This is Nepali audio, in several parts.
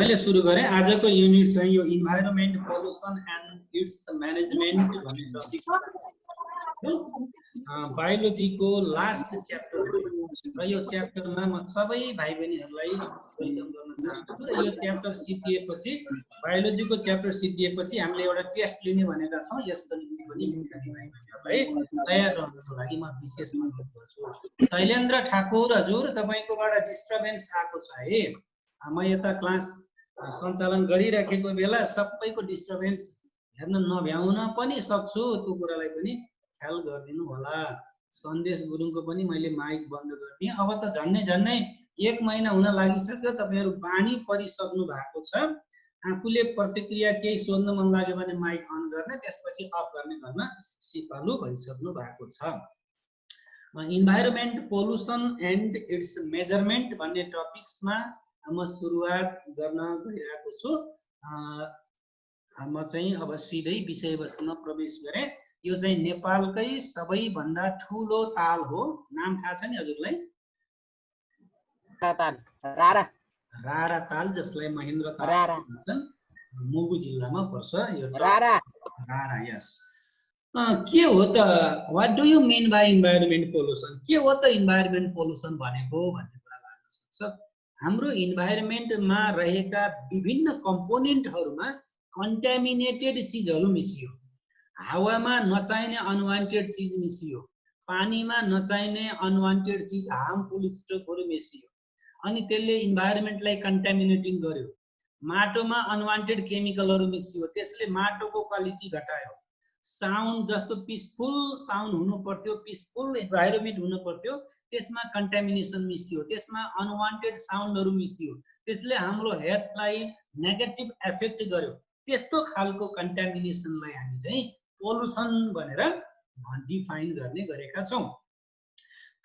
मैले सुरु गरेँ आजको युनिट चाहिँ यो environment pollution and it's management भन्ने टपिक बायोलोजीको लास्ट च्याप्टर र यो च्याप्टरमा म सबै भाइ बहिनीहरूलाई वेलकम गर्न चाहन्छु र यो च्याप्टर सिद्धिएपछि बायोलोजीको च्याप्टर सिद्धिएपछि हामीले एउटा टेस्ट लिने भनेका छौँ। यसको निम्ति पनि विद्यार्थी भाइ बहिनीहरूलाई तयार रहनको लागि म विशेष अनुरोध गर्छु। शैलेन्द्र ठाकुर हजुर, तपाईँकोबाट डिस्टर्बेन्स आएको छ है। म यता क्लास सञ्चालन गरिराखेको बेला सबैको डिस्टर्बेन्स हेर्न नभ्याउन पनि सक्छु, त्यो कुरालाई पनि ख्याल गरिदिनु होला। सन्देश गुरुङको पनि मैले माइक बन्द गरिदिएँ। अब त झन्नै 1 महिना हुन लागिसक्यो, तपाईँहरू बानी परिसक्नु भएको छ। आफूले प्रतिक्रिया केही सोध्न मन लाग्यो भने माइक अन गर्ने, त्यसपछि अफ गर्ने गर्न सिपालु भइसक्नु भएको छ। Environment pollution and it's measurement भन्ने टपिक्समा म सुरुवात गर्न गइरहेको छु। म चाहिँ अब सिधै विषयवस्तुमा प्रवेश गरेँ। यो चाहिँ नेपालकै सबैभन्दा ठुलो ताल हो। नाम थाहा छ नि हजुरलाई? रारा ताल, जसलाई महेन्द्र ताल भन्छन्। मुगु जिल्लामा पर्छ यो रारा। यस। के हो त, what do you mean by environment pollution? के हो त इन्भाइरोमेन्ट पोल्युसन भनेको भन्ने कुरा लाग्न सक्छ। हाम्रो इन्भाइरोमेन्टमा रहेका विभिन्न कम्पोनेन्टहरूमा कन्टामिनेटेड चिजहरू मिसियो। हावामा नचाहिने अनवान्टेड चिज मिसियो, पानीमा नचाहिने अनवान्टेड चिज हार्मफुल स्टफहरू मिसियो, अनि त्यसले इन्भाइरोमेन्टलाई कन्टामिनेटिङ गर्यो। माटोमा अनवान्टेड केमिकलहरू मिसियो, त्यसले माटोको क्वालिटी घटायो। साउन्ड जस्तो पिसफुल साउन्ड हुनु पर्थ्यो, पिसफुल इन्भाइरोमेन्ट हुनु पर्थ्यो, त्यसमा कन्टामिनेसन मिसियो, त्यसमा अनवान्टेड साउन्डहरू मिसियो, त्यसले हाम्रो हेल्थलाई नेगेटिभ एफेक्ट गर्यो। त्यस्तो खालको कन्टामिनेसनलाई हामी चाहिँ पोल्युसन भनेर डिफाइन गर्ने गरेका छौँ।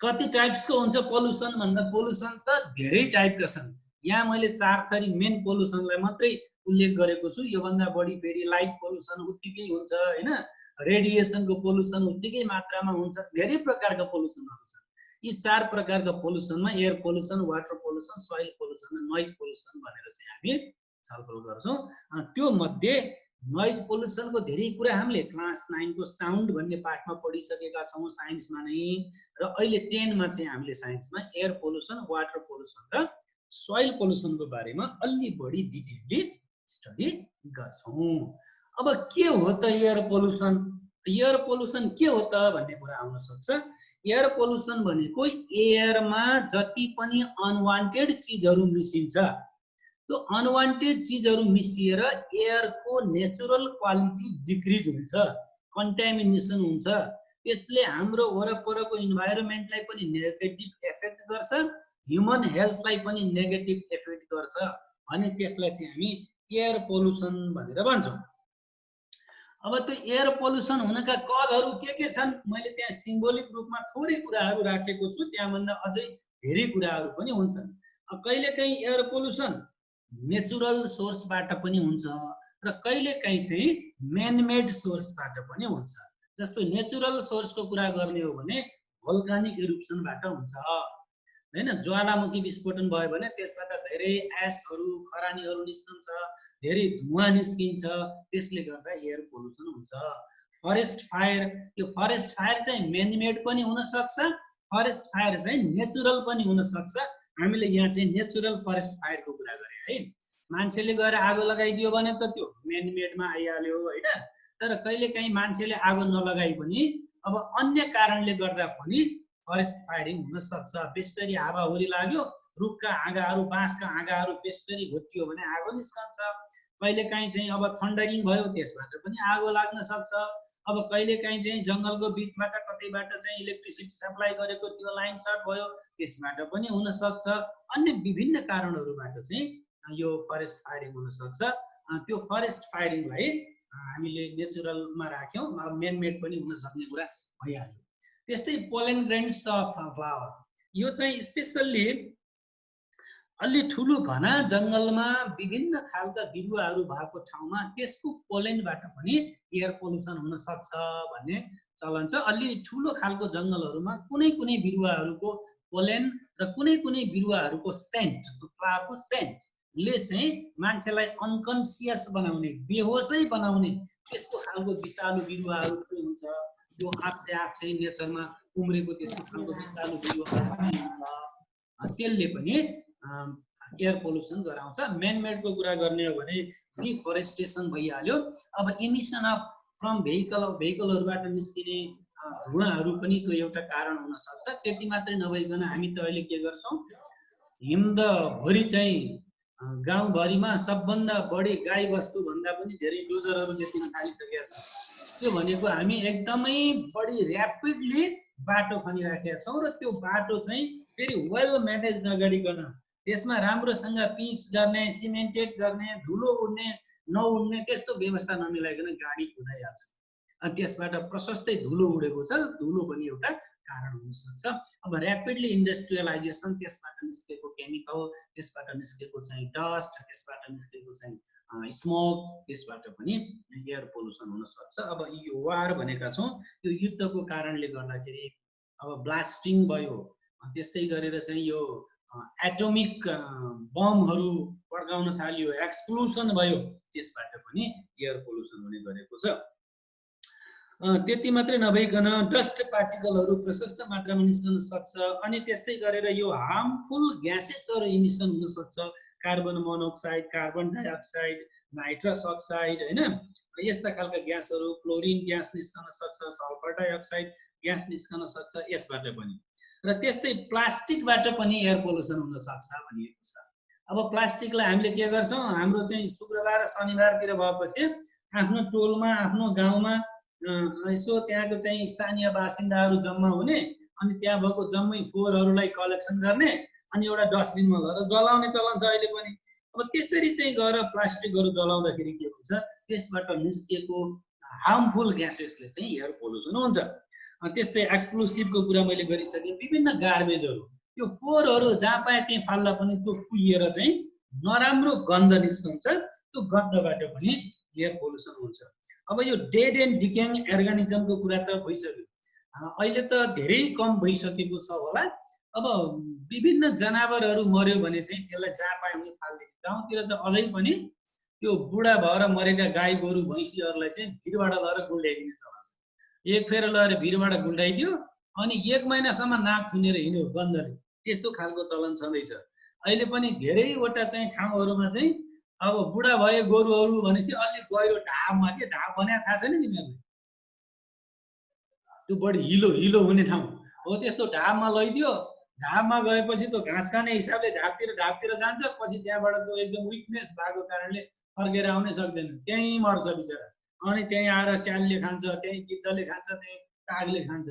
कति टाइप्सको हुन्छ पोल्युसन भन्दा? पोल्युसन त धेरै टाइपका छन्। यहाँ मैले 4 थरी मेन पोल्युसनलाई मात्रै उल्लेख गरेको छु। योभन्दा बढी फेरि लाइट पोल्युसन उत्तिकै हुन्छ हैन, रेडिएसनको पोल्युसन उत्तिकै मात्रामा हुन्छ, धेरै प्रकारका पोल्युसनहरू छन्। यी 4 प्रकारका पोल्युसनमा air pollution, water pollution, soil pollution र नोइज पोल्युसन भनेर चाहिँ हामी छलफल गर्छौँ। त्यो मध्ये नोइज पोल्युसनको धेरै कुरा हामीले क्लास 9 को साउन्ड भन्ने पाठमा पढिसकेका छौँ साइन्समा नै, र अहिले 10 मा चाहिँ हामीले साइन्समा एयर पोल्युसन, वाटर पोल्युसन र सोइल पोल्युसनको बारेमा अलि बढी डिटेलली स्टडी गर्छौँ। अब के हो त एयर पोल्युसन? एयर पोल्युसन के हो त भन्ने कुरा आउन सक्छ। एयर पोल्युसन भनेको एयरमा जति पनि अनवान्टेड चिजहरू मिसिन्छ, त्यो अनवान्टेड चिजहरू मिसिएर एयरको नेचुरल क्वालिटी डिक्रिज हुन्छ, कन्टामिनेसन हुन्छ। त्यसले हाम्रो वरपरको इन्भाइरोमेन्टलाई पनि नेगेटिभ इफेक्ट गर्छ, ह्युमन हेल्थलाई पनि नेगेटिभ इफेक्ट गर्छ, अनि त्यसलाई चाहिँ हामी एयर पोल्युसन भनेर भन्छौँ। अब त्यो एयर पोल्युसन हुनका कजहरू के छन्? मैले त्यहाँ सिम्बोलिक रूपमा थोरै कुराहरू राखेको छु, त्यहाँभन्दा अझै धेरै कुराहरू पनि हुन्छन्। कहिलेकाहीँ एयर पोल्युसन नेचुरल सोर्सबाट पनि हुन्छ र कहिलेकाहीँ चाहिँ म्यानमेड सोर्सबाट पनि हुन्छ। जस्तो नेचुरल सोर्सको कुरा गर्ने हो भने भोल्कानिक इरुप्सनबाट हुन्छ हैन। ज्वालामुखी विस्फोटन भयो भने त्यसबाट धेरै एसहरू, खरानीहरू निस्कन्छ, धेरै धुवाँ निस्किन्छ, त्यसले गर्दा एयर पोल्युसन हुन्छ। फरेस्ट फायर, यो फरेस्ट फायर चाहिँ म्यानमेड पनि हुन सक्छ, फरेस्ट फायर चाहिँ नेचुरल पनि हुन सक्छ। हामीले यहाँ चाहिँ नेचुरल फरेस्ट फायरको कुरा गरे है। मान्छेले गएर आगो लगाइदियो भने त त्यो म्यानमेडमा आइहाल्यो हैन। तर कहिलेकाहीँ मान्छेले आगो नलगाइ पनि अब अन्य कारणले गर्दा पनि फरेस्ट फायरिङ हुन सक्छ। बेसरी हावाहुरी लाग्यो, रुखका हाँगाहरू, बाँसका हाँगाहरू बेसरी घोटियो भने आगो निस्कन्छ। कहिलेकाहीँ चाहिँ अब थन्डरिङ भयो, त्यसबाट पनि आगो लाग्न सक्छ। अब कहिलेकाहीँ चाहिँ जङ्गलको बिचबाट कतैबाट चाहिँ इलेक्ट्रिसिटी सप्लाई गरेको त्यो लाइन सर्ट भयो, त्यसबाट पनि हुन सक्छ। अन्य विभिन्न कारणहरूबाट चाहिँ यो फरेस्ट फायरिङ हुन सक्छ। त्यो फरेस्ट फायरिङलाई हामीले नेचुरलमा राख्यौँ, म्यानमेड पनि हुन सक्ने कुरा भइहाल्यो। त्यस्तै पोलन ग्रेन्स अफ फ्लावर, यो चाहिँ स्पेसल्ली अलि ठुलो घना जङ्गलमा विभिन्न खालका बिरुवाहरू भएको ठाउँमा त्यसको पोलेनबाट पनि एयर पोल्युसन हुन सक्छ भन्ने चलन छ। अलि ठुलो खालको जङ्गलहरूमा कुनै कुनै बिरुवाहरूको पोलेन र कुनै कुनै बिरुवाहरूको सेन्ट, फ्लावरको सेन्ट ले चाहिँ मान्छेलाई अनकन्सियस बनाउने बेहोसै बनाउने त्यस्तो खालको विषालु बिरुवाहरू पनि हुन्छ। यो आफै नेचरमा उम्रेको त्यस्तो खालको विषालु बिरुवाहरू पनि हुन्छ। त्यसले पनि एयर पोल्युसन गराउँछ। मेनमेडको कुरा गर्ने हो भने डिफोरेस्टेसन भइहाल्यो। अब इमिसन अफ फ्रम भेहिकलहरूबाट निस्किने धुवाहरू पनि त्यो एउटा कारण हुन सक्छ। त्यति मात्रै नभइकन हामी त अहिले के गर्छौँ, हिउँदभरि चाहिँ गाउँभरिमा सबभन्दा बढी गाई वस्तु भन्दा पनि धेरै डोजरहरू देखिन थालिसकेका छौँ। त्यो भनेको हामी एकदमै बढी ऱ्यापिडली बाटो खनिराखेका छौँ र त्यो बाटो चाहिँ फेरि वेल म्यानेज नगरिकन त्यसमा राम्रोसँग पिच गर्ने, सिमेन्टेड गर्ने, धुलो उड्ने नउड्ने त्यस्तो व्यवस्था नमिलाइकन गाडी कुदाइहाल्छ। अनि त्यसबाट प्रशस्तै धुलो उडेको छ। धुलो पनि एउटा कारण हुन सक्छ। अब ऱ्यापिडली इन्डस्ट्रियलाइजेसन, त्यसबाट निस्केको केमिकल, त्यसबाट निस्केको चाहिँ डस्ट, त्यसबाट निस्केको चाहिँ स्मोक, त्यसबाट पनि एयर पोल्युसन हुन सक्छ। अब यो वार भनेका छौँ, यो युद्धको कारणले गर्दाखेरि अब ब्लास्टिङ भयो, त्यस्तै गरेर चाहिँ यो एटोमिक बमहरू पड्काउन थालियो, एक्सप्लोसन भयो, त्यसबाट पनि एयर पोल्युसन हुने गरेको छ। त्यति मात्रै नभइकन डस्ट पार्टिकलहरू प्रशस्त मात्रामा निस्कन सक्छ। अनि त्यस्तै गरेर यो हार्मफुल ग्यासेसहरू इमिसन हुन सक्छ। Carbon monoxide, carbon dioxide, nitrous oxide, हैन, यस्ता खालका ग्यासहरू, क्लोरिन ग्यास निस्कन सक्छ, सल्फर डाइअक्साइड ग्यास निस्कन सक्छ यसबाट पनि। र त्यस्तै प्लास्टिकबाट पनि एयर पोल्युसन हुन सक्छ भनिएको छ। अब प्लास्टिकलाई हामीले के गर्छौँ, हाम्रो चाहिँ शुक्रबार शनिबारतिर भएपछि आफ्नो टोलमा, आफ्नो गाउँमा यसो त्यहाँको चाहिँ स्थानीय बासिन्दाहरू जम्मा हुने, अनि त्यहाँ भएको जम्मै फोहोरहरूलाई कलेक्सन गर्ने, अनि एउटा डस्टबिनमा गएर जलाउने चलन छ अहिले पनि। अब त्यसरी चाहिँ गएर प्लास्टिकहरू जलाउँदाखेरि के हुन्छ, त्यसबाट निस्किएको हार्मफुल ग्यासेसले चाहिँ एयर पोल्युसन हुन्छ। त्यस्तै एक्सप्लोसिभको कुरा मैले गरिसकेँ। विभिन्न गार्बेजहरू, त्यो फोहोरहरू जहाँ पाए त्यहीँ फाल्दा पनि त्यो कुहिएर चाहिँ नराम्रो गन्ध निस्कन्छ। त्यो गन्धबाट पनि एयर पोल्युसन हुन्छ। अब यो डेड एन्ड डिकेङ अर्गानिजमको कुरा त भइसक्यो। अहिले त धेरै कम भइसकेको छ होला। अब विभिन्न जनावरहरू मर्यो भने चाहिँ त्यसलाई जहाँ पाए उहीँ फाल्दिने। गाउँतिर चाहिँ अझै पनि त्यो बुढा भएर मरेका गाई गोरु भैँसीहरूलाई चाहिँ भिरबाट लगेर गुल्डाइदिने चलन छ। एक फेर लगेर भिरबाट गुल्डाइदियो, अनि 1 महिनासम्म नाक थुनेर हिँड्यो गन्धले, त्यस्तो खालको चलन छँदैछ। अहिले पनि धेरैवटा चाहिँ ठाउँहरूमा चाहिँ अब बुढा भए गोरुहरू भनेपछि अलि गहिरो ढाबमा, के ढाब बनाए थाहा छैन तिमीहरूले, त्यो बढी हिलो हुने ठाउँ हो, त्यस्तो ढाबमा लैदियो। ढाबमा गएपछि त्यो घाँस खाने हिसाबले ढाबतिर जान्छ, पछि त्यहाँबाट त्यो एकदम विकनेस भएको कारणले फर्केर आउनै सक्दैन, त्यहीँ मर्छ बिचरा। अनि त्यहीँ आएर स्यालले खान्छ, त्यहीँ गिद्धले खान्छ, त्यहीँ कागले खान्छ,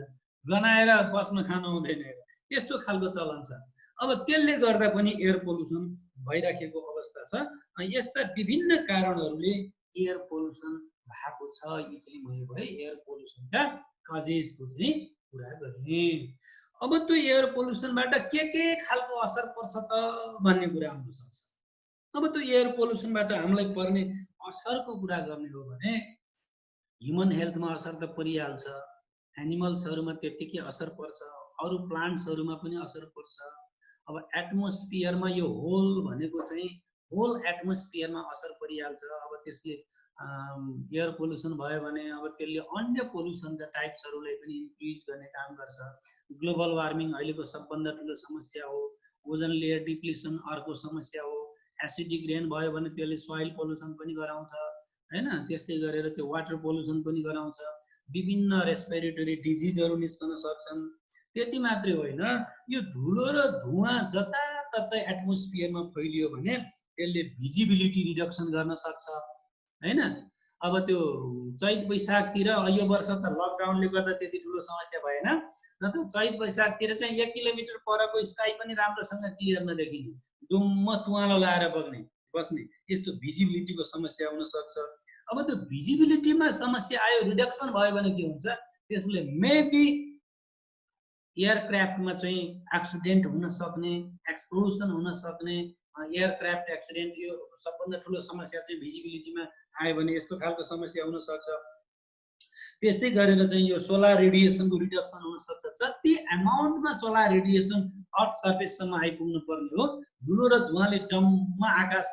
गनाएर बस्न खानु हुँदैन। त्यस्तो खालको चलन छ। अब त्यसले गर्दा पनि एयर पोल्युसन भइराखेको अवस्था छ। यस्ता विभिन्न कारणहरूले एयर पोल्युसन भएको छ। यी चाहिँ मैले भए एयर पोल्युसनका कजेसको चाहिँ कुरा गरेँ। अब त्यो एयर पोल्युसनबाट के खालको असर पर्छ त भन्ने कुरा आउन सक्छ। अब त्यो एयर पोल्युसनबाट हामीलाई पर्ने असरको कुरा गर्ने हो भने ह्युमन हेल्थमा असर त परिहाल्छ, एनिमल्सहरूमा त्यतिकै असर पर्छ, अरू प्लान्ट्सहरूमा पनि असर पर्छ। अब एटमोस्फियरमा यो होल भनेको चाहिँ होल एटमोस्फियरमा असर परिहाल्छ। अब त्यसले एयर पोल्युसन भयो भने अब त्यसले अन्य पोल्युसनका टाइप्सहरूलाई पनि इन्क्रिज गर्ने काम गर्छ। ग्लोबल वार्मिङ अहिलेको सबभन्दा ठुलो समस्या हो। ओजन लेयर डिप्लिसन अर्को समस्या हो। एसिडिक रेन भयो भने त्यसले सोइल पोल्युसन पनि गराउँछ, हैन। त्यस्तै गरेर त्यो वाटर पोल्युसन पनि गराउँछ। विभिन्न रेस्पिरेटरी डिजिजहरू निस्कन सक्छन्। त्यति मात्रै होइन, यो धुलो र धुवा जताततै एटमोस्फियरमा फैलियो भने त्यसले भिजिबिलिटी रिडक्सन गर्न सक्छ, हैन। अब त्यो चैत वैशाखतिर, यो वर्ष त लकडाउनले गर्दा त्यति ठुलो समस्या भएन, न त चैत वैशाखतिर चाहिँ 1 किलोमिटर परको स्काई पनि राम्रोसँग क्लियर नदेखिने, डुम्म तुवालो लाएर बस्ने यस्तो भिजिबिलिटीको समस्या हुन सक्छ। अब त्यो भिजिबिलिटीमा समस्या आयो, रिडक्सन भयो भने के हुन्छ, त्यसले मेबी एयरक्राफ्टमा चाहिँ एक्सिडेन्ट हुन सक्ने, एक्सप्लोसन हुन सक्ने, एयरक्राफ्ट एक्सिडेन्ट, यो सबभन्दा ठुलो समस्या चाहिँ भिजिबिलिटीमा आयो भने यस्तो खालको समस्या हुन सक्छ। त्यस्तै गरेर चाहिँ यो सोलर रेडिएसनको रिडक्सन हुन सक्छ। जति एमाउन्टमा सोलर रेडिएसन अर्थ सर्फेससम्म आइपुग्नु पर्ने हो। धुलो र धुवाले टम्म आकाश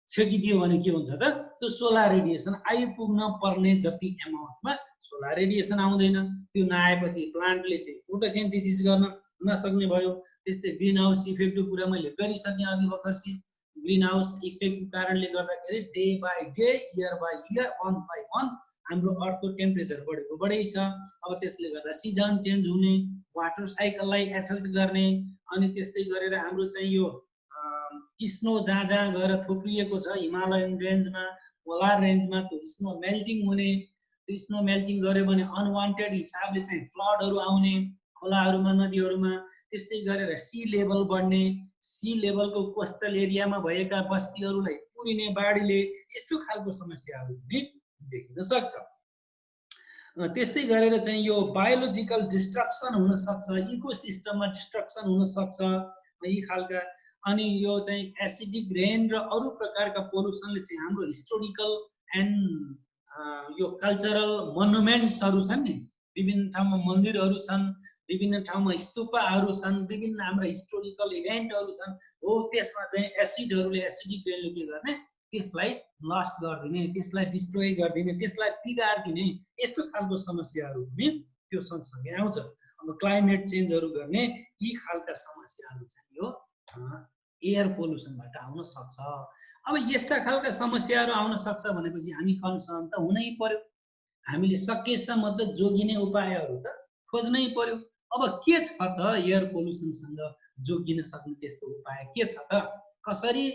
छेकिदियो भने के हुन्छ त, त्यो सोलर रेडिएसन आइपुग्न पर्ने जति एमाउन्टमा सोलर रेडिएसन आउँदैन। त्यो नआएपछि प्लान्टले चाहिँ फोटोसिन्थेसिस गर्न नसक्ने भयो। त्यस्तै ग्रिन हाउस इफेक्टको कुरा मैले गरिसकेँ अघि भर्खरसी। ग्रिन हाउस इफेक्टको कारणले गर्दाखेरि day by day, year by year, month by month हाम्रो अर्थको टेम्परेचर बढेको बढै छ। अब त्यसले गर्दा सिजन चेन्ज हुने, वाटर साइकललाई एफेक्ट गर्ने, अनि त्यस्तै गरेर हाम्रो चाहिँ यो स्नो जहाँ जहाँ गएर थुप्रिएको छ हिमालयन रेन्जमा, पोलार रेन्जमा, त्यो स्नो मेल्टिङ हुने, त्यो स्नो मेल्टिङ गर्यो भने अनवान्टेड हिसाबले चाहिँ फ्लडहरू आउने खोलाहरूमा, नदीहरूमा। त्यस्तै गरेर सी लेभल बढ्ने, सी लेभलको कोस्टल एरियामा भएका बस्तीहरूलाई पुरिने बाढीले, यस्तो खालको समस्याहरू पनि देखिन सक्छ। त्यस्तै गरेर चाहिँ यो बायोलोजिकल डिस्ट्रक्सन हुन सक्छ, इकोसिस्टममा डिस्ट्रक्सन हुन सक्छ यी खालका। अनि यो चाहिँ एसिडिक रेन र अरू प्रकारका पोल्युसनले चाहिँ हाम्रो हिस्टोरिकल एन्ड यो कल्चरल मोनुमेन्ट्सहरू छन् नि, विभिन्न ठाउँमा मन्दिरहरू छन्, विभिन्न ठाउँमा स्तूपहरू छन्, विभिन्न हाम्रा हिस्टोरिकल इभेन्टहरू छन्, हो त्यसमा चाहिँ एसिडहरूले, एसिडिक रेनले के गर्ने, त्यसलाई लस्ट गरिदिने, त्यसलाई डिस्ट्रोय गरिदिने, त्यसलाई बिगारिदिने, यस्तो खालको समस्याहरू पनि त्यो सँगसँगै आउँछ। अब क्लाइमेट चेन्जहरू गर्ने यी खालका समस्याहरू चाहिँ यो एयर पोल्युसनबाट आउन सक्छ। अब यस्ता खालका समस्याहरू आउन सक्छ भनेपछि हामी कन्सर्न त हुनै पर्यो। हामीले सकेसम्म त जोगिने उपायहरू त खोज्नै पर्यो। अब के छ त एयर पोल्युसनसँग जोगिन सक्ने त्यस्तो उपाय के छ त, कसरी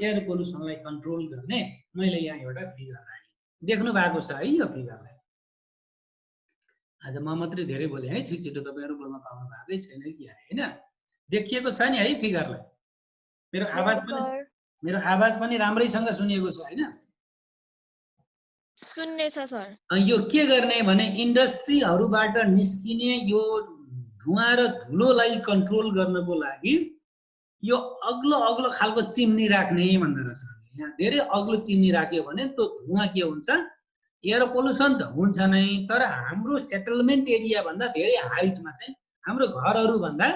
एयर पोल्युसनलाई कन्ट्रोल गर्ने? मैले यहाँ एउटा फिगर राखेँ, देख्नु भएको छ है यो फिगरलाई। आज म मात्रै धेरै बोले है, छिटो तपाईँहरू बोल्न पाउनु भएकै छैन कि होइन? देखिएको छ नि है फिगरलाई? मेरो आवाज पनि राम्रैसँग सुनिएको छ होइन? सुन्ने छ सर। यो के गर्ने भने इन्डस्ट्रीहरूबाट निस्किने यो धुवा र धुलोलाई कन्ट्रोल गर्नको लागि यो अग्लो अग्लो खालको चिम्नी राख्ने भन्दो रहेछ। यहाँ धेरै अग्लो चिम्नी राख्यो भने त्यो धुवा के हुन्छ, एयर पोल्युसन त हुन्छ नै, तर हाम्रो सेटलमेन्ट एरिया भन्दा धेरै हाइटमा चाहिँ हाम्रो घरहरू भन्दा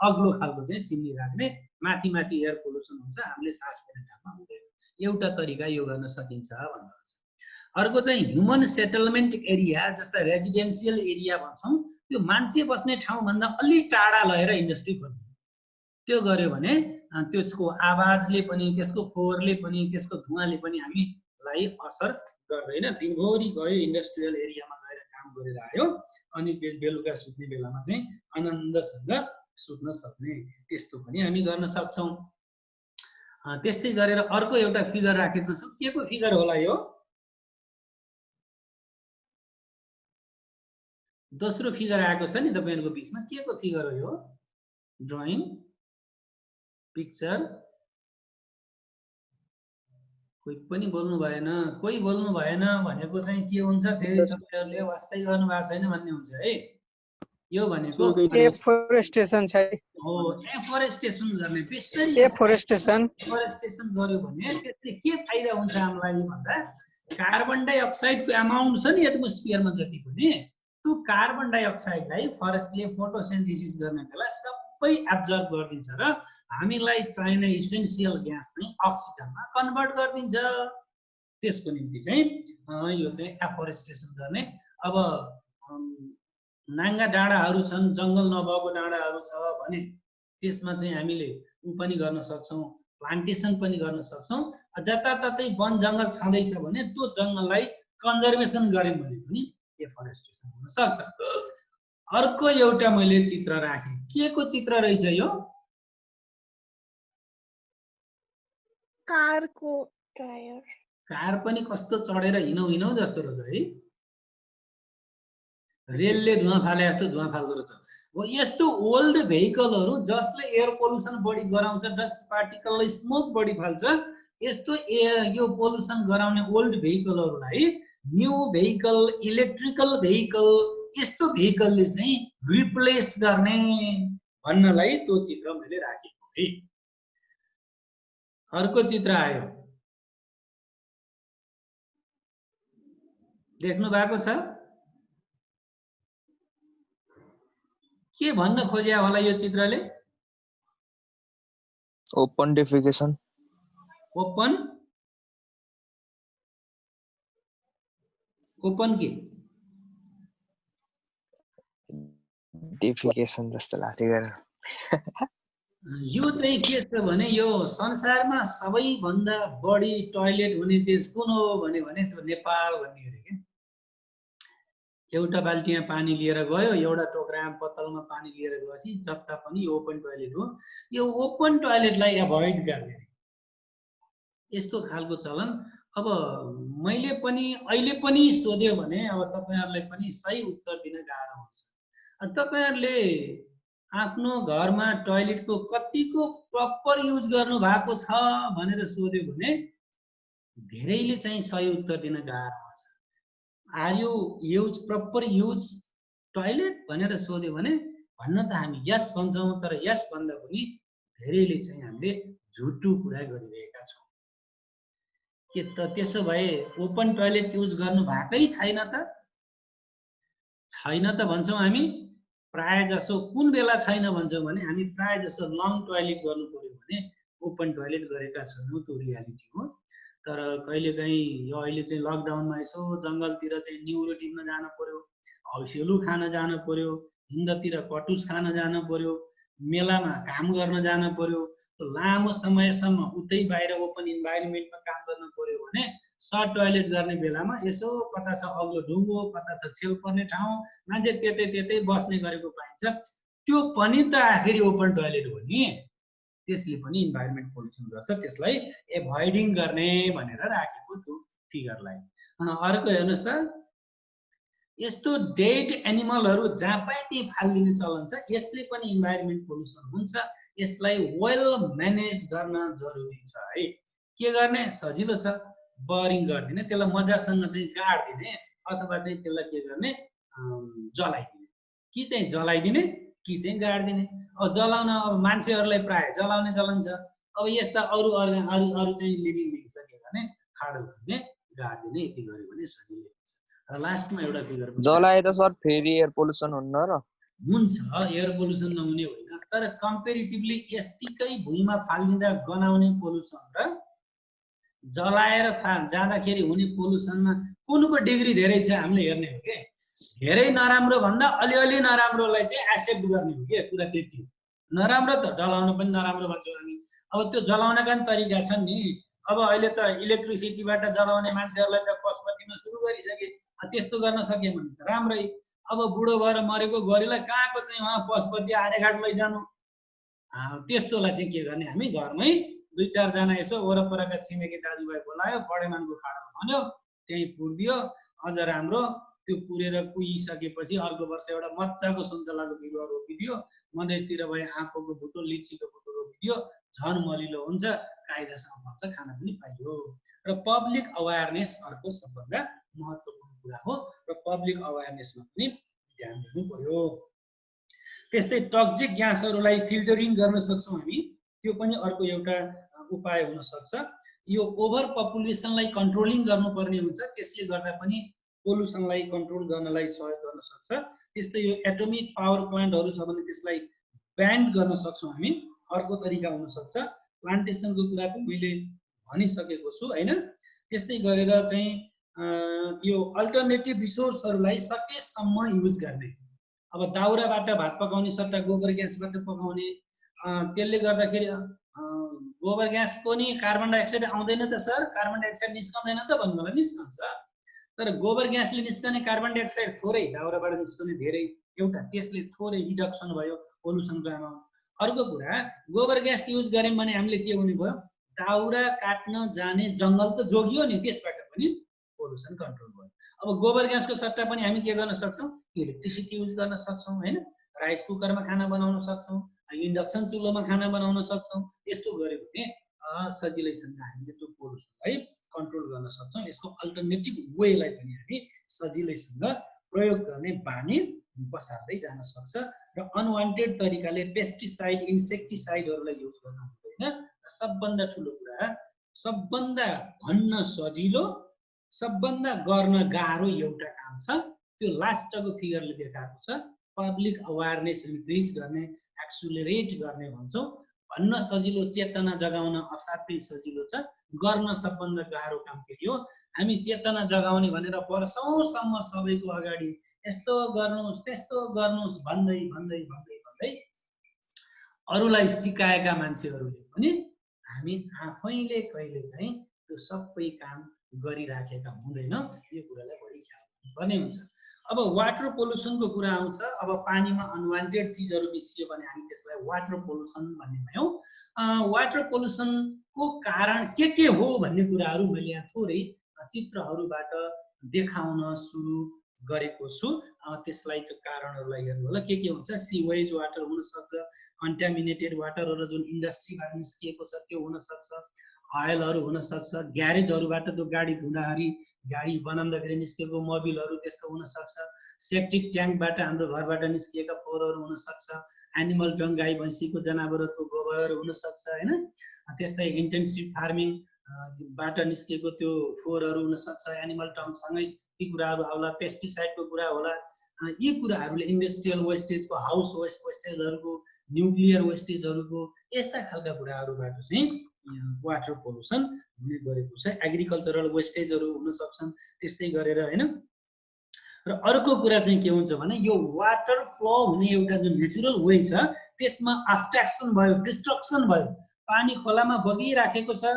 अग्लो खालको चाहिँ चिम्नी राख्ने, माथि माथि एयर पोल्युसन हुन्छ, हामीले सास फेर्ने ठाउँमा हुँदैन। एउटा तरिका यो गर्न सकिन्छ भन्दो रहेछ। अर्को चाहिँ ह्युमन सेटलमेन्ट एरिया, जस्ता रेजिडेन्सियल एरिया भन्छौँ, त्यो मान्छे बस्ने ठाउँभन्दा अलि टाढा लगेर इन्डस्ट्री खोल्नु। त्यो गर्यो भने त्यसको आवाजले पनि, त्यसको फोहोरले पनि, त्यसको धुवाले पनि हामीलाई असर गर्दैन। दिनभरि गयो इन्डस्ट्रियल एरियामा गएर काम गरेर आयो, अनि बेलुका सुत्ने बेलामा चाहिँ आनन्दसँग सुत्न सक्ने, त्यस्तो पनि हामी गर्न सक्छौँ। त्यस्तै गरेर अर्को एउटा फिगर राखेको छु, के को फिगर होला यो? दोस्रो फिगर आएको छ नि तपाईँहरूको बिचमा, के को फिगर हो यो? Drawing picture? कोही पनि बोल्नु भएन, कोही बोल्नु भएन भनेको चाहिँ के हुन्छ, फेरि तपाईँहरूले वास्तै गर्नु भएको छैन भन्ने हुन्छ है। यो भनेको एफोरेस्टेसन छ हो, एफोरेस्टेसन गर्ने। बेसरी एफोरेस्टेसन गर्यो भने त्यसले के फाइदा हुन्छ हामीलाई भन्दा, कार्बन डाइअक्साइडको एमाउन्ट छ नि एटमोस्फियरमा जति पनि, त्यो कार्बन डाइअक्साइडलाई फरेस्टले फोटोसिन्थेसिस गर्ने बेला सबै एब्जर्ब गरिदिन्छ र हामीलाई चाहिने इसेन्सियल ग्यास चाहिँ अक्सिजनमा कन्भर्ट गरिदिन्छ। त्यसको निम्ति चाहिँ यो चाहिँ एफोरेस्टेसन गर्ने। अब नाङ्गा डाँडाहरू छन्, जङ्गल नभएको डाँडाहरू छ भने त्यसमा चाहिँ हामीले उ पनि गर्न सक्छौँ, प्लान्टेसन पनि गर्न सक्छौँ। जताततै वन जङ्गल छँदैछ भने त्यो जङ्गललाई कन्जर्भेसन गऱ्यौँ भने पनि एफोरेस्टेसन हुन सक्छ। अर्को एउटा मैले चित्र राखेँ, के को चित्र रहेछ यो? कारको टायर। कार पनि कस्तो चढेर हिँडौ जस्तो रहेछ है, रेलले धुवा फाले जस्तो धुवा फाल्दो रहेछ। हो, यस्तो ओल्ड भेहिकलहरू जसले एयर पोल्युसन बढी गराउँछ, डस्ट पार्टिकल स्मोक बढी फाल्छ, यस्तो यो पोल्युसन गराउने ओल्ड भेहिकलहरूलाई न्यू भेहिकल, इलेक्ट्रिकल भेहिकल, यस्तो भेहिकलले चाहिँ रिप्लेस गर्ने भन्नलाई त्यो चित्र मैले राखेको है। अर्को चित्र आयो, देख्नु भएको छ? के भन्न खोज्या होला यो चित्रले? ओपन डेफिकेसन ओपन ओपन के डेफिकेसन जस्तो लाग्थ्यो यार यो चाहिँ के छ भने यो संसारमा सबैभन्दा बढी टोयलेट हुने देश कुन हो भने त्यो नेपाल भन्ने अरे के एउटा बाल्टीमा पानी लिएर गयो एउटा टोक्रामा पत्तलमा पानी लिएर गएपछि जता पनि ओपन टोयलेट हो यो ओपन टोयलेटलाई एभोइड गर्ने यस्तो खालको चलन अब मैले पनि अहिले पनि सोध्यो भने अब तपाईहरुलाई पनि सही उत्तर दिन गाह्रो हुन्छ तपाईहरुले आफ्नो घरमा टोयलेटको कतिको प्रपर युज गर्नु भएको छ भनेर सोध्यो भने धेरैले चाहिँ सही उत्तर दिन गाह्रो हुन्छ are you use proper use toilet भनेर सोध्यो भने भन्न त हामी यस भन्छौं तर यस भन्दा पनि धेरैले चाहिँ हामीले झुटो कुरा गरिरहेका छौं के त त्यसो भए ओपन टोयलेट युज गर्नु भएकै छैन त भन्छौं हामी प्राय जसो कुन बेला छैन भन्छौं भने हामी प्राय जसो लङ टोयलेट गर्नु पर्यो भने ओपन टोयलेट गरेका छैनौं त्यो रियालिटी हो तर कहिलेकाहीँ यो अहिले चाहिँ लकडाउनमा यसो जंगलतिर चाहिँ न्युरो टिप्न जान पर्यो हौसेलु खान जान पर्यो हिन्दतिर कटुस खान जान पर्यो मेलामा काम गर्न जान पर्यो लामो समयसम्म उतै बाहिर ओपन इन्भाइरोमेन्टमा काम गर्न पर्यो भने सर्ट टोयलेट गर्ने बेलामा यसो कता छ अग्लो ढुङ्गो कता छ छेउ पर्ने ठाउँ मान्छे त्यतै बस्ने गरेको पाइन्छ त्यो पनि त आखिरी ओपन टोयलेट हो नि त्यसले पनि इन्भाइरोमेन्ट पोल्युसन गर्छ त्यसलाई एभोइडिङ गर्ने भनेर राखेको त्यो फिगरलाई अर्को हेर्नुस् त यस्तो डेड एनिमलहरु जहाँ पाए त्यही फाल्दिने चलन छ यसले पनि इन्भाइरोमेन्ट पोल्युसन हुन्छ यसलाई वेल म्यानेज गर्न जरुरी छ है के गर्ने सजिलो छ बरिङ गर्दिने त्यसलाई मजासँग चाहिँ गाड्दिने अथवा चाहिँ त्यसलाई के गर्ने जलाइदिने कि चाहिँ जलाइदिने कि चाहिँ गाड्दिने अब जलाउन अब मान्छेहरुलाई प्राय जलाउने चलन छ अब यस्ता अरु चाहिँ लिभिङ बिङ्सलाई के गर्ने खाडो गर्ने गाड्दिने यति गर्यो भने सजिलो हुन्छ र लास्टमा एउटा फिगर जलाए त सर फेरि एयर पोल्युसन हुन्न र हुन्छ एयर पोल्युसन नहुने होइन तर कम्पेरिटिभली यस्तिकै भुइँमा फाल्दिँदा गनाउने पोल्युसन र जलाएर जाँदाखेरि हुने पोल्युसनमा कुनको डिग्री धेरै छ हामीले हेर्ने हो के धेरै नराम्रो भन्दा अलिअलि नराम्रोलाई चाहिँ एक्सेप्ट गर्ने हो के कुरा त्यति हो नराम्रो त जलाउन पनि नराम्रो भन्छौँ हामी अब त्यो जलाउनका पनि तरिका छन् नि अब अहिले त इलेक्ट्रिसिटीबाट जलाउने मान्छेहरूलाई त पशुपतिमा सुरु गरिसके त्यस्तो गर्न सके भने त राम्रै अब बुढो भएर मरेको गरिलाई कहाँको चाहिँ उहाँ पशुपति आर्यघाट लैजानु त्यस्तोलाई चाहिँ के गर्ने हामी घरमै दुई चार जना यसो वरपरका छिमेकी दाजुभाइ बोलायो बडेमानको खाडा भन्यो त्यही पुर्दियो अझ राम्रो त्यो पुरेर कुहिसकेपछि अर्को वर्ष एउटा मजाको सुन्तलाको बिरुवा रोपिदियो मधेसतिर भए आँपको बुटो लिचीको बुटो रोपिदियो झन मलिलो हुन्छ कायदासँग फल्छ खान पनि पाइयो र पब्लिक अवेयरनेस अर्को सबभन्दा महत्त्वपूर्ण कुरा हो र पब्लिक अवेयरनेसमा पनि ध्यान दिनु पर्यो त्यस्तै टक्सिक ग्यासहरूलाई फिल्टरिङ गर्न सक्छौं हामी त्यो पनि अर्को एउटा उपाय हुन सक्छ यो ओभर पपुलेसनलाई कन्ट्रोलिङ गर्नुपर्ने हुन्छ त्यसले गर्दा पनि पोल्युसनलाई कन्ट्रोल गर्नलाई सहयोग गर्न सक्छ त्यस्तै यो एटोमिक पावर प्लान्टहरु छ भने त्यसलाई ब्यान्ड गर्न सक्छौं हामी अर्को तरिका हुन सक्छ प्लान्टेसनको कुरा त मैले भनिसकेको छु हैन त्यस्तै गरेर चाहिँ यो अल्टरनेटिभ रिसोर्सहरुलाई सकेसम्म युज गर्ने अब दाउराबाट भात पकाउने सट्टा गोबर ग्यासबाट पकाउने त्यसले गर्दाखेरि गोबर ग्यासको नि कार्बन डाइअक्साइड आउँदैन त सर कार्बन डाइअक्साइड निस्कँदैन त भन्नुलाई निस्कन्छ तर गोबर ग्यासले निस्कने कार्बन डाइअक्साइड थोरै दाउराबाट निस्कने धेरै एउटा त्यसले थोरै रिडक्सन भयो पोल्युसनको एमाउन्ट अर्को कुरा गोबर ग्यास युज गर्यौं भने हामीले के हुने भयो दाउरा काट्न जाने जंगल त जोगियो नि त्यसबाट पनि पोल्युसन कन्ट्रोल भयो अब गोबर ग्यासको सट्टा पनि हामी के गर्न सक्छौं इलेक्ट्रिसिटी युज गर्न सक्छौं हैन राइस कुकरमा खाना बनाउन सक्छौं इन्डक्सन चुल्होमा खाना बनाउन सक्छौं यस्तो गर्यो भने सजिलैसँग हामीले त्यो पोल्युसनलाई कन्ट्रोल गर्न सक्छौं यसको अल्टरनेटिभ वेलाई पनि हामी सजिलैसँग प्रयोग गर्ने बानी पसार्दै जान सक्छ र अनवान्टेड तरिकाले पेस्टिसाइड इन्सेक्टिसाइडहरुलाई युज गर्न हुँदैन र सबभन्दा ठूलो कुरा सबभन्दा भन्न सजिलो सबभन्दा गर्न गाह्रो एउटा काम छ त्यो लास्टको फिगरले देखाएको छ पब्लिक अवेयरनेस इन्क्रिज गर्ने एक्सेलरेट गर्ने भन्छौं भन्न सजिलो, चेतना जगाउन असाध्यै सजिलो छ, गर्न सबभन्दा गाह्रो काम के हो, हामी चेतना जगाउने भनेर वर्षौंसम्म सबैको अगाडि यस्तो गर्नुहोस् त्यस्तो गर्नुहोस् भन्दै भन्दै भन्दै भन्दै अरूलाई सिकाएका मान्छेहरूले पनि हामी आफैले कहिलेकाहीँ त्यो सबै काम गरिराखेका हुँदैन। यो कुरालाई बढी ख्याल गर्नुपर्ने हुन्छ। अब वाटर पोल्युसनको कुरा आउँछ। अब पानीमा अनवान्टेड चिजहरू मिसियो भने हामी त्यसलाई वाटर पोल्युसन भन्ने भयौँ। वाटर पोल्युसनको कारण के हो भन्ने कुराहरू मैले यहाँ थोरै चित्रहरूबाट देखाउन सुरु गरेको छु। त्यसलाई कारणहरूलाई हेर्नु होला। के हुन्छ, सिवेज वाटर हुन सक्छ, कन्टामिनेटेड वाटरहरू जुन इन्डस्ट्रीबाट निस्किएको छ त्यो हुन सक्छ, अयलहरू हुन सक्छ, ग्यारेजहरूबाट त्यो गाडी धुँदाखेरि गाडी बनाउँदाखेरि निस्केको मोबिलहरू त्यस्तो हुन सक्छ, सेप्टिक ट्याङ्कबाट हाम्रो घरबाट निस्किएका फोहोरहरू हुन सक्छ, एनिमल टङ गाई भैँसीको जनावरहरूको गोबरहरू हुन सक्छ हैन। त्यस्तै इन्टेन्सिभ फार्मिङ बाट निस्केको त्यो फोहोरहरू हुन सक्छ, एनिमल टङ सँगै ती कुराहरू आउला, पेस्टिसाइडको कुरा होला। यी कुराहरूले इन्डस्ट्रियल वेस्टेजको, हाउस वेस्टेजहरूको, न्युक्लियर वेस्टेजहरूको यस्ता खालका कुराहरूबाट चाहिँ वाटर पोल्युसन हुने गरेको छ। एग्रिकल्चरल वेस्टेजहरू हुन सक्छन् त्यस्तै गरेर हैन। र अर्को कुरा चाहिँ के हुन्छ भने यो वाटर फ्लो हुने एउटा जुन नेचुरल वे छ त्यसमा अब्स्ट्रक्सन भयो, डिस्ट्रक्सन भयो। पानी खोलामा बगिराखेको छ,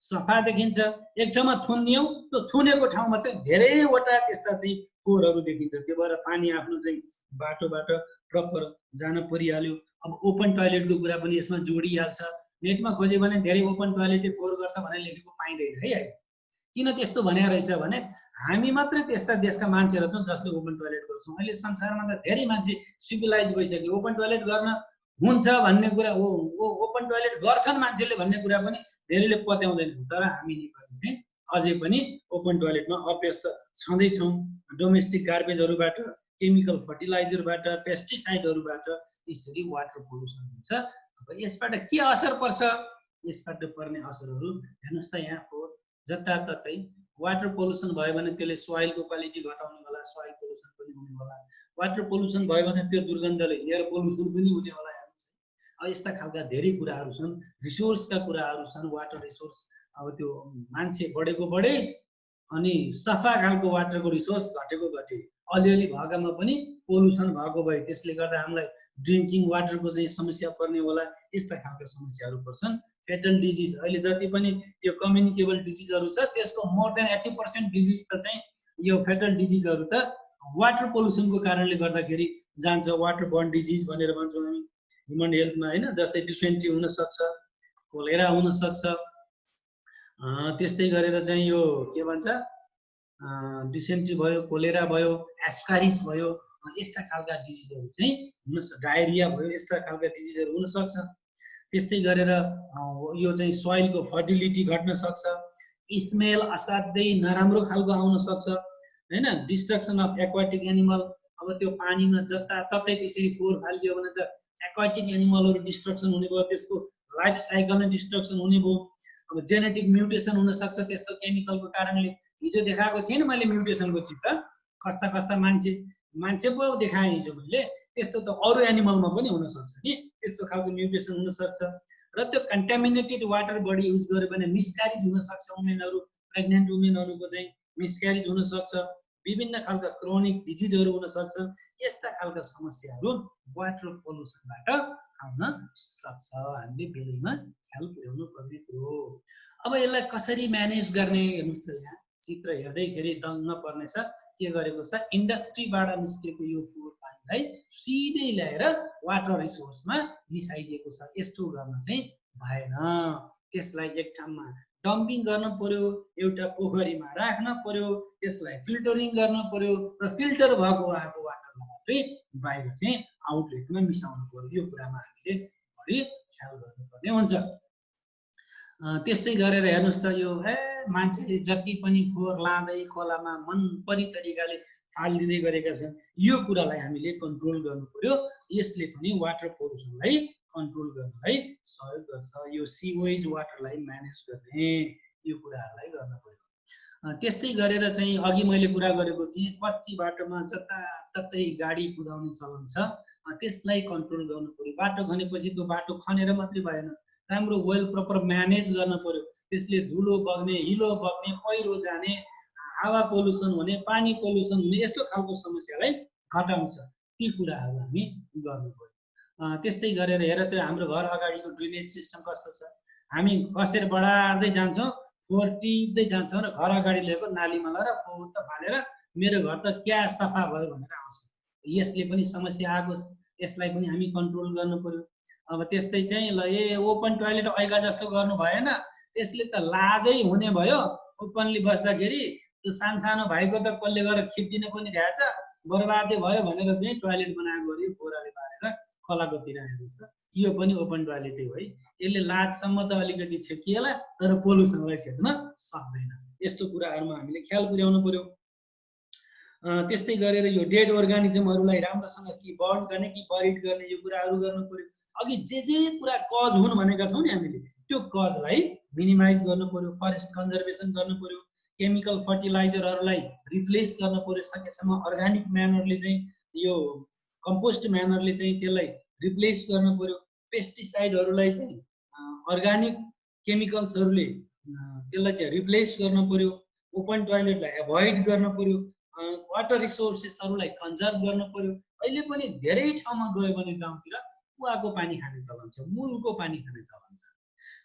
सफा देखिन्छ, एक ठाउँमा थुन्नियो, त्यो थुनेको ठाउँमा चाहिँ धेरैवटा त्यस्ता चाहिँ फोहोरहरू देखिन्छ। त्यो भएर पानी आफ्नो चाहिँ बाटोबाट प्रपर जान परिहाल्यो। अब ओपन टोयलेटको कुरा पनि यसमा जोडिहाल्छ। नेटमा खोज्यो भने धेरै ओपन टोयलेटले फोहोर गर्छ भनेर लेखेको पाइँदैन है। किन त्यस्तो भनेको रहेछ भने हामी मात्रै त्यस्ता देशका मान्छेहरू छौँ जसले ओपन टोयलेट गर्छौँ। अहिले संसारमा त धेरै मान्छे सिभिलाइज भइसक्यो। ओपन टोयलेट गर्न हुन्छ भन्ने कुरा हो, ओपन टोयलेट गर्छन् मान्छेले भन्ने कुरा पनि धेरैले पत्याउँदैनन्। तर हामी नेपाली चाहिँ अझै पनि ओपन टोयलेटमा अभ्यस्त छँदैछौँ। डोमेस्टिक गार्बेजहरूबाट, केमिकल फर्टिलाइजरबाट, पेस्टिसाइडहरूबाट यसरी वाटर पोल्युसन हुन्छ। अब यसबाट के असर पर्छ? यसबाट पर्ने असरहरू हेर्नुहोस् त। यहाँ फोहोर जताततै, वाटर पोल्युसन भयो भने त्यसले सोइलको क्वालिटी घटाउने होला, सोइल पोल्युसन पनि हुने होला। वाटर पोल्युसन भयो भने त्यो दुर्गन्धले एयर पोल्युसन पनि हुने होला। अब यस्ता खालका धेरै कुराहरू छन्। रिसोर्सका कुराहरू छन्, वाटर रिसोर्स। अब त्यो मान्छे बढेको बढे अनि सफा खालको वाटरको रिसोर्स घटेको घटे, अलिअलि भएकामा पनि पोल्युसन भएको भए त्यसले गर्दा हामीलाई ड्रिङ्किङ वाटरको चाहिँ समस्या पर्ने होला। यस्ता खालका समस्याहरू पर्छन्। फेटल डिजिज, अहिले जति पनि यो कम्युनिकेबल डिजिजहरू छ त्यसको मोर देन 80% डिजिज त चाहिँ यो फेटल डिजिजहरू त वाटर पोल्युसनको कारणले गर्दाखेरि जान्छ। वाटर बोर्न डिजिज भनेर भन्छौँ हामी ह्युमन हेल्थमा हैन। जस्तै डिसेन्ट्री हुन सक्छ, कोलेरा हुन सक्छ, त्यस्तै गरेर चाहिँ यो के भन्छ डिसेन्ट्री भयो, कोलेरा भयो, एस्कारिस भयो, यस्ता खालका डिजिजहरू चाहिँ हुन सक्छ। डायरिया भयो, यस्ता खालका डिजिजहरू हुन सक्छ। त्यस्तै गरेर यो चाहिँ सोइलको फर्टिलिटी घट्न सक्छ, स्मेल असाध्यै नराम्रो खालको आउन सक्छ हैन। डिस्ट्रक्सन अफ एक्वाटिक एनिमल, अब त्यो पानीमा जताततै त्यसरी फोहोर फालिदियो भने त एक्वाटिक एनिमलहरू डिस्ट्रक्सन हुने भयो, त्यसको लाइफ साइकल नै डिस्ट्रक्सन हुने भयो। अब जेनेटिक म्युटेसन हुन सक्छ त्यस्तो केमिकलको कारणले। हिजो देखाएको थिएँ नि मैले म्युटेसनको चित्र, कस्ता कस्ता मान्छे पो देखाएँ हिजो मैले, त्यस्तो त अरू एनिमलमा पनि हुन सक्छ नि। त्यस्तो खालको म्युटेसन हुन सक्छ। र त्यो कन्टामिनेटेड वाटर बढी युज गर्यो भने मिसक्यारेज हुन सक्छ। वुमेनहरू, प्रेग्नेन्ट वुमेनहरूको चाहिँ मिसक्यारेज हुन सक्छ। विभिन्न खालका क्रोनिक डिजिजहरू हुन सक्छ। यस्ता खालका समस्याहरू वाटर पोल्युसनबाट आउन सक्छ। हामीले बेलैमा ख्याल पुर्याउनु पर्ने कुरो। अब यसलाई कसरी म्यानेज गर्ने हेर्नुहोस् त। यहाँ चित्र हेर्दैखेरि दङ्ग पर्नेछ। के गरेको छ, इन्डस्ट्रीबाट निस्केको यो फोहोर पानीलाई सिधै ल्याएर वाटर रिसोर्समा मिसाइदिएको छ। यस्तो गर्न चाहिँ भएन। त्यसलाई एक ठाउँमा डम्पिङ गर्न पर्यो, एउटा पोखरीमा राख्न पर्यो, त्यसलाई फिल्टरिङ गर्न पर्यो र फिल्टर भएको आएको वाटरलाई मात्रै बाहिर चाहिँ आउटलेटमा मिसाउनु पर्यो। यो कुरामा हामीले बढी ख्याल गर्नुपर्ने हुन्छ। त्यस्तै गरेर हेर्नुहोस् त, यो मान्छेले जति पनि फोहोर लाँदै खोलामा मन परी तरिकाले फालिदिँदै गरेका छन्, यो कुरालाई हामीले कन्ट्रोल गर्नु पर्यो। यसले पनि वाटर पोल्युसनलाई कन्ट्रोल गर्नलाई सहयोग गर्छ। यो सिवेज वाटरलाई म्यानेज गर्ने यो कुराहरूलाई गर्न पर्यो। त्यस्तै गरेर चाहिँ अघि मैले कुरा गरेको थिएँ, कच्ची बाटोमा जताततै गाडी कुदाउने चलन छ। त्यसलाई कन्ट्रोल गर्नु पर्यो। बाटो खनेपछि त्यो बाटो खनेर मात्रै भएन, राम्रो वेल प्रपर म्यानेज गर्न पर्यो। त्यसले धुलो बग्ने, हिलो बग्ने, पहिरो जाने, हावा पोल्युसन हुने, पानी पोल्युसन हुने यस्तो खालको समस्यालाई घटाउँछ। ती कुराहरू हामी गर्नु पर्यो। त्यस्तै गरेर हेर त्यो हाम्रो घर अगाडिको ड्रेनेज सिस्टम कस्तो छ, हामी कसेर बढार्दै जान्छौँ, फोहोर टिप्दै जान्छौँ र घर अगाडि ल्याएको नालीमा लगेर फोहोर त फालेर मेरो घर त क्या सफा भयो भनेर आउँछ। यसले पनि समस्या आएको छ, यसलाई पनि हामी कन्ट्रोल गर्नु पर्यो। अब त्यस्तै चाहिँ ल ओपन टोयलेट ऐगा जस्तो गर्नु भएन, त्यसले त लाजै हुने भयो। ओपनली बस्दाखेरि त्यो सानो भाइको त कसले गरेर खिचिदिन पनि रहेछ, बर्बादै भयो भनेर चाहिँ टोयलेट बनाएको गरी बोराले बारेर खोलाकोतिर आएको छ। यो पनि ओपन टोयलेटै हो है। यसले लाजसम्म त अलिकति छेकिएला तर पोल्युसनलाई छेक्न सक्दैन। यस्तो कुराहरूमा हामीले ख्याल पुर्याउनु पर्यो। त्यस्तै गरेर यो डेड अर्गानिजमहरूलाई राम्रोसँग कि बर्न गर्ने कि बरिड गर्ने यो कुराहरू गर्नु पर्यो। अघि जे कुरा कज हुन् भनेका छौँ नि हामीले, त्यो कजलाई मिनिमाइज गर्नु पर्यो। फरेस्ट कन्जर्भेसन गर्नु पर्यो। केमिकल फर्टिलाइजरहरूलाई रिप्लेस गर्नु पर्यो सकेसम्म। अर्गानिक म्यानरले चाहिँ यो कम्पोस्ट म्यानरले चाहिँ त्यसलाई रिप्लेस गर्नु पर्यो। पेस्टिसाइडहरूलाई चाहिँ अर्गानिक केमिकल्सहरूले त्यसलाई चाहिँ रिप्लेस गर्नु पर्यो। ओपन टोयलेटलाई एभोइड गर्नु पर्यो। वाटर रिसोर्सेसहरूलाई कन्जर्भ गर्नु पर्यो। अहिले पनि धेरै ठाउँमा गयो भने गाउँतिर कुवाको पानी खाने चलन छ, मूलको पानी खाने चलन छ।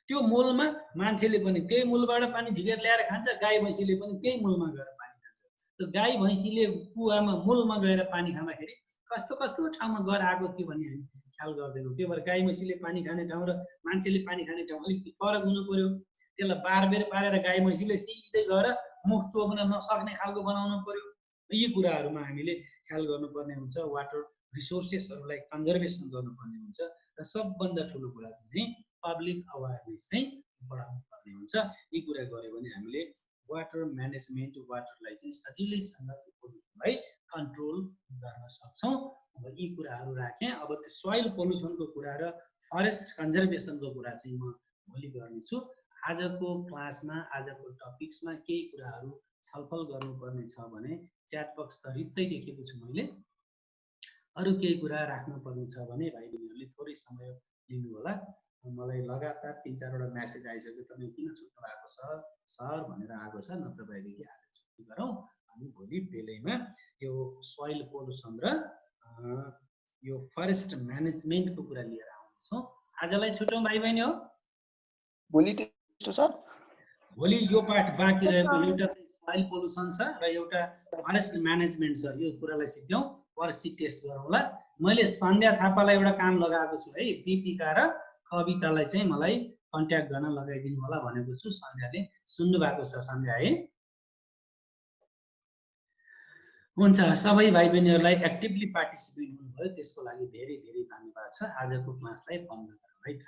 त्यो मूलमा मान्छेले पनि त्यही मूलबाट पानी झिकेर ल्याएर खान्छ, गाई भैँसीले पनि त्यही मूलमा गएर पानी खान्छ। त्यो गाई भैँसीले कुवामा मूलमा गएर पानी खाँदाखेरि कस्तो कस्तो ठाउँमा गएर आएको थियो भन्ने हामी ख्याल गर्दैनौँ। त्यो भएर गाई भैँसीले पानी खाने ठाउँ र मान्छेले पानी खाने ठाउँ अलिकति फरक हुनु पर्यो। त्यसलाई बारबेर पारेर गाई भैँसीले सिधै गएर मुख चोक्न नसक्ने खालको बनाउनु पर्यो। यी कुराहरूमा हामीले ख्याल गर्नुपर्ने हुन्छ। वाटर रिसोर्सेसहरूलाई कन्जर्भेसन गर्नुपर्ने हुन्छ र सबभन्दा ठुलो कुरा चाहिँ पब्लिक अवेरनेस चाहिँ बढाउनु पर्ने हुन्छ। यी कुरा गऱ्यो भने हामीले वाटर म्यानेजमेन्ट, वाटरलाई चाहिँ सजिलैसँग पोल्युसनलाई कन्ट्रोल गर्न सक्छौँ। अब यी कुराहरू राखेँ। अब त्यो सोइल पोल्युसनको कुरा र फरेस्ट कन्जर्भेसनको कुरा चाहिँ म भोलि गर्नेछु। आजको क्लासमा, आजको टपिक्समा केही कुराहरू छलफल गर्नुपर्ने छ भने च्याट बक्स त रित्तै देखेको छु मैले। अरू केही कुरा राख्नुपर्ने छ भने भाइ बहिनीहरूले थोरै समय लिनु होला। मलाई लगातार 3-4वटा म्यासेज आइसक्यो, तपाईँ किन छुट्नु भएको छ सर भनेर आएको छ, नत्र भएदेखि आज छुट्टी गरौँ। अनि भोलि बेलैमा यो सोइल पोल्युसन र यो फरेस्ट म्यानेजमेन्टको कुरा लिएर आउनेछौँ। आजलाई छुट्यौँ भाइ बहिनी हो। भोलि टेस्ट सर, भोलि यो पाठ बाँकी रहेको एउटा चाहिँ सोइल पोल्युसन छ र एउटा फरेस्ट म्यानेजमेन्ट छ। यो कुरालाई सिक्यौँ, पर्सि टेस्ट गरौँला। मैले सन्ध्या थापालाई एउटा काम लगाएको छु है, दीपिका र कवितालाई चाहिँ मलाई कन्ट्याक्ट गर्न लगाइदिनु होला भनेको छु। सन्ध्याले सुन्नु भएको छ सन्ध्या है? हुन्छ, सबै भाइ बहिनीहरूलाई एक्टिभली पार्टिसिपेट हुनुभयो त्यसको लागि धेरै धेरै धन्यवाद छ। आजको क्लासलाई बन्द